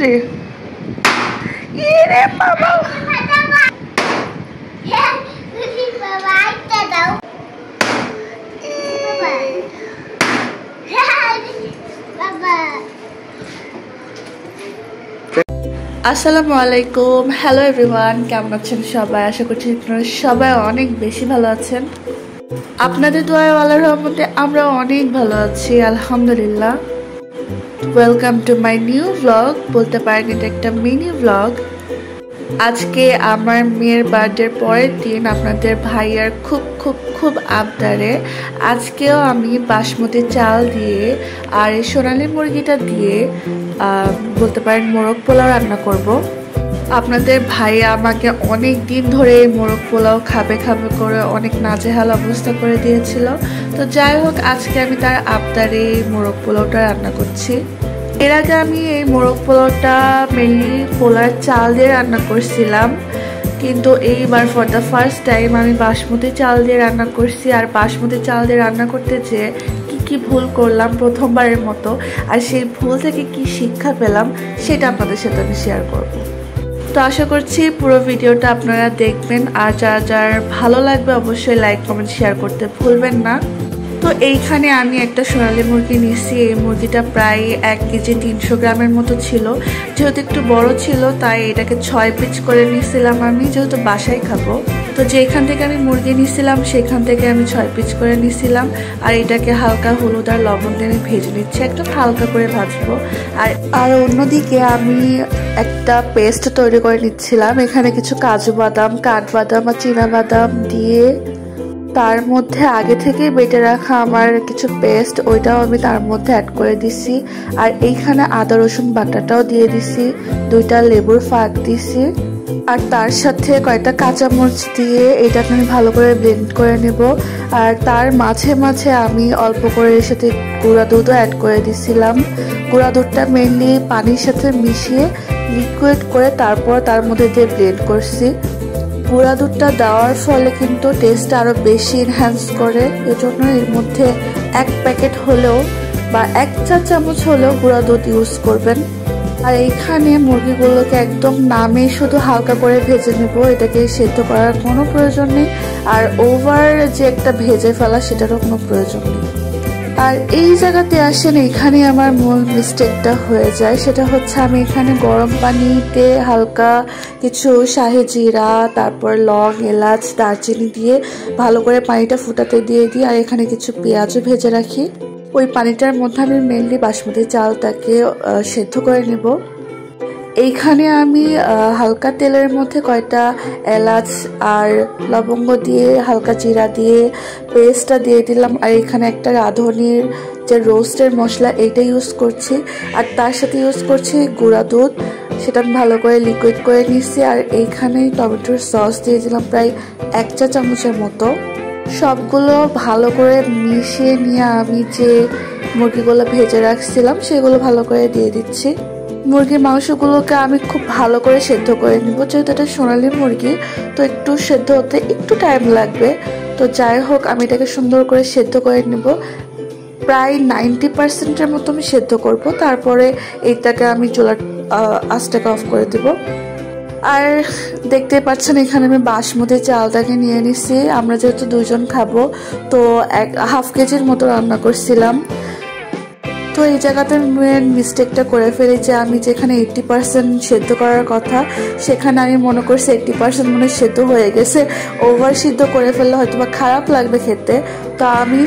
রে ইরে বাবা আসসালামু আলাইকুম। হ্যালো এভরিওয়ান, কেমন আছেন সবাই? আশা করছি আপনারা সবাই অনেক বেশি ভালো আছেন। আপনাদের দোয়ায় আল্লাহর রহমতে আমরা অনেক ভালো আছি, আলহামদুলিল্লাহ। Welcome to my new blog, বলতে পারেন এটা একটা মিনি ব্লগ। আজকে আমার মেয়ের বার্থডের পরের দিন আপনাদের ভাইয়ার খুব খুব খুব আবদারে আজকেও আমি বাসমতি চাল দিয়ে আর এই সোনালী মুরগিটা দিয়ে বলতে পারেন মোরগ পোলাও রান্না করব। আপনাদের ভাইয়া আমাকে অনেক দিন ধরে এই মোরগ পোলাও খাবে খাবে করে অনেক নাজেহাল অবস্থা করে দিয়েছিল। তো যাই হোক, আজকে আমি তার আবদারে এই মোরগ পোলাওটা রান্না করছি। এর আগে আমি এই মোরগ পোলাওটা মেনলি পোলার চাল দিয়ে রান্না করছিলাম, কিন্তু এইবার ফর দ্য ফার্স্ট টাইম আমি বাসমতি চাল দিয়ে রান্না করছি। আর বাসমতি চাল দিয়ে রান্না করতে যেয়ে কি ভুল করলাম প্রথমবারের মতো, আর সেই ভুল থেকে কি শিক্ষা পেলাম সেটা আপনাদের সাথে আমি শেয়ার করব। তো আশা করছি পুরো ভিডিওটা আপনারা দেখবেন, আর যার ভালো লাগবে অবশ্যই লাইক কমেন্ট শেয়ার করতে ভুলবেন না। তো এইখানে আমি একটা সোনালী মুরগি নিয়েছি। এই মুরগিটা প্রায় 1 কেজি 300 গ্রামের মতো ছিল। যেহেতু একটু বড় ছিল তাই এটাকে 6 পিস করে নিয়েছিলাম আমি, যেহেতু বাসায় খাবো। তো যেখান থেকে আমি মুরগি নিয়েছিলাম সেখান থেকে আমি 6 পিস করে নিয়েছিলাম। আর এটাকে হালকা হলুদ আর লবণ দিয়ে ভেজে নিচ্ছি, একটু হালকা করে ভাজবো। আর অন্যদিকে আমি একটা পেস্ট তৈরি করে নিচ্ছিলাম। এখানে কিছু কাজু বাদাম, কাঠবাদাম আর চীনা বাদাম দিয়ে তার মধ্যে আগে থেকে বেটে রাখা আমার কিছু পেস্ট, ওইটাও আমি তার মধ্যে অ্যাড করে দিছি। আর এইখানে আদা রসুন বাটাটাও দিয়ে দিছি, 2টা লেবুর ফাঁক দিছি। আর তার সাথে কয়েকটা কাঁচামরিচ দিয়ে এটাকে আমি ভালো করে ব্লেন্ড করে নেব। আর তার মাঝে মাঝে আমি অল্প করে এর সাথে গুঁড়া দুধও অ্যাড করে দিছিলাম। গুঁড়া দুধটা মেনলি পানির সাথে মিশিয়ে লিকুইড করে তারপর তার মধ্যে দিয়ে ব্লেন্ড করছি। গুঁড়া দুধটা দেওয়ার ফলে কিন্তু টেস্টটা আরও বেশি এনহ্যান্স করে, এজন্য এর মধ্যে 1 প্যাকেট হলেও বা 1 চা চামচ হলেও গুঁড়া দুধ ইউজ করবেন। আর এইখানে মুরগিগুলোকে একদম নামে শুধু হালকা করে ভেজে নেব, এটাকে সেদ্ধ করার কোনো প্রয়োজন নেই। আর ওভার যে একটা ভেজে ফেলা সেটারও কোনো প্রয়োজন নেই। আর এই জায়গাতে আসেন, এখানে আমার মূল মিস্টেকটা হয়ে যায়। সেটা হচ্ছে আমি এখানে গরম পানিতে হালকা কিছু শাহি জিরা, তারপর লং, এলাচ, দারচিনি দিয়ে ভালো করে পানিটা ফুটাতে দিয়ে দিই। আর এখানে কিছু পেঁয়াজও ভেজে রাখি। ওই পানিটার মধ্যে আমি মেনলি বাসমতি চালটাকে সেদ্ধ করে নেব। এইখানে আমি হালকা তেলের মধ্যে কয়টা এলাচ আর লবঙ্গ দিয়ে হালকা জিরা দিয়ে পেস্টটা দিয়ে দিলাম। আর এখানে একটা রাঁধুনির যে রোস্টের মশলা এইটা ইউজ করছি। আর তার সাথে ইউজ করছি গুঁড়া দুধ, সেটা আমি ভালো করে লিকুইড করে নিচ্ছি। আর এইখানে টমেটোর সস দিয়ে দিলাম প্রায় 1 চা চামচের মতো। সবগুলো ভালো করে মিশিয়ে নিয়ে আমি যে মুরগিগুলো ভেজে রাখছিলাম সেগুলো ভালো করে দিয়ে দিচ্ছি। মুরগির মাংসগুলোকে আমি খুব ভালো করে সেদ্ধ করে নিব, যেহেতু এটা সোনালী মুরগি তো একটু সেদ্ধ হতে একটু টাইম লাগবে। তো যাই হোক, আমি এটাকে সুন্দর করে সেদ্ধ করে নিব। প্রায় 90%-এর মতো আমি সেদ্ধ করব, তারপরে এইটাকে আমি চুলার আঁচটাকে অফ করে দেব। আর দেখতে পাচ্ছেন এখানে আমি বাসমতি চালটাকে নিয়ে নিছি। আমরা যেহেতু 2 জন খাবো তো 1/2 কেজির মতো রান্না করছিলাম। তো এই জায়গাতে মেন মিস্টেকটা করে ফেলি যে আমি যেখানে 80% সেদ্ধ করার কথা সেখানে আমি মনে করছি 80% মনে সেদ্ধ হয়ে গেছে। ওভার সিদ্ধ করে ফেললে হয়তো বা খারাপ লাগবে খেতে। তো আমি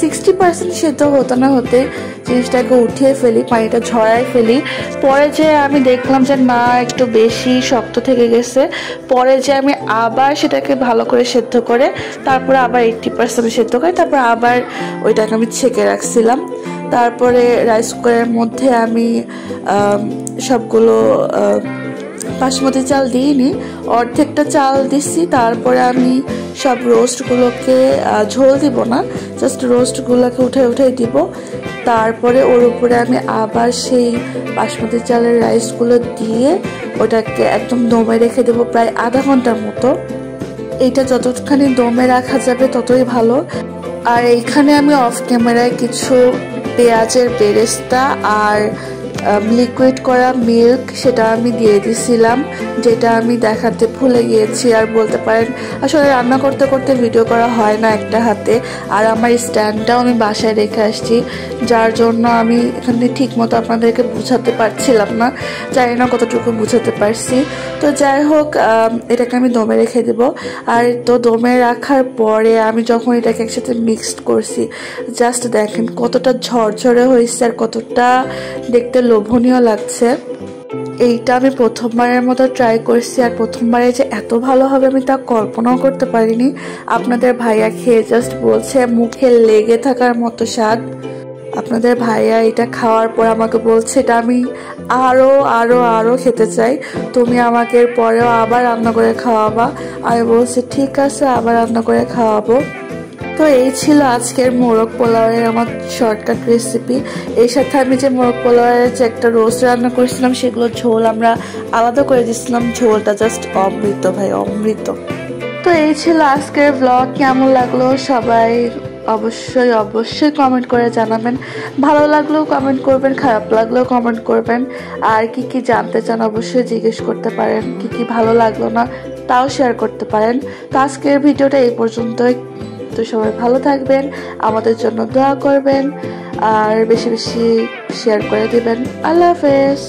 60% সেদ্ধ হতে না হতে জিনিসটাকে উঠিয়ে ফেলি, পানিটা ঝরাই ফেলি। পরে যে আমি দেখলাম যে না, একটু বেশি শক্ত থেকে গেছে। পরে যে আমি আবার সেটাকে ভালো করে সেদ্ধ করে তারপরে আবার 80% সেদ্ধ করে তারপর আবার ওইটাকে আমি ছেঁকে রাখছিলাম। তারপরে রাইস কুকারের মধ্যে আমি সবগুলো বাসমতি চাল দিইনি, অর্ধেকটা চাল দিচ্ছি। তারপরে আমি সব রোস্টগুলোকে ঝোল দিব না, জাস্ট রোস্টগুলোকে উঠে দিব। তারপরে ওর উপরে আমি আবার সেই বাসমতি চালের রাইসগুলো দিয়ে ওটাকে একদম দমে রেখে দেবো প্রায় আধা ঘন্টার মতো। এইটা যতখানি দমে রাখা যাবে ততই ভালো। আর এইখানে আমি অফ ক্যামেরায় কিছু পেঁয়াজের বেরেস্তা আর লিকুইড করা মিল্ক সেটা আমি দিয়ে দিছিলাম, যেটা আমি দেখাতে ভুলে গিয়েছি। আর বলতে পারেন আসলে রান্না করতে করতে ভিডিও করা হয় না একটা হাতে, আর আমার স্ট্যান্ডটাও আমি বাসায় রেখে আসছি, যার জন্য আমি এখানে ঠিক মতো আপনাদেরকে বুঝাতে পারছিলাম না, জানি না কতটুকু বুঝাতে পারছি। তো যাই হোক, এটাকে আমি দমে রেখে দেব। আর তো দমে রাখার পরে আমি যখন এটাকে একসাথে মিক্সড করছি, জাস্ট দেখেন কতটা ঝরঝরে হয়েছে আর কতটা দেখতে লোভনীয় লাগছে। এইটা আমি প্রথমবারের মতো ট্রাই করছি, আর প্রথমবারে যে এত ভালো হবে আমি তা কল্পনাও করতে পারিনি। আপনাদের ভাইয়া খেয়ে জাস্ট বলছে মুখে লেগে থাকার মতো স্বাদ। আপনাদের ভাইয়া এটা খাওয়ার পর আমাকে বলছে এটা আমি আরও আরও আরও খেতে চাই, তুমি আমাকে এর পরেও আবার রান্না করে খাওয়াবা। আমি বলছি ঠিক আছে, আবার রান্না করে খাওয়াবো। তো এই ছিল আজকের মোরগ পোলাওয়ের আমার শর্টকাট রেসিপি। এর সাথে আমি যে মোরগ পোলাওয়ের যে একটা রোস্ট রান্না করেছিলাম সেগুলোর ঝোল আমরা আলাদা করে দিয়েছিলাম, ঝোলটা জাস্ট অমৃত ভাই, অমৃত। তো এই ছিল আজকের ব্লগ। কেমন লাগলো সবাই অবশ্যই অবশ্যই কমেন্ট করে জানাবেন। ভালো লাগলেও কমেন্ট করবেন, খারাপ লাগলেও কমেন্ট করবেন। আর কি কি জানতে চান অবশ্যই জিজ্ঞেস করতে পারেন, কি কি ভালো লাগলো না তাও শেয়ার করতে পারেন। তো আজকের ভিডিওটা এই পর্যন্তই। তো সবাই ভালো থাকবেন, আমাদের জন্য দোয়া করবেন, আর বেশি বেশি শেয়ার করে দিবেন। আল্লাহ হাফেজ।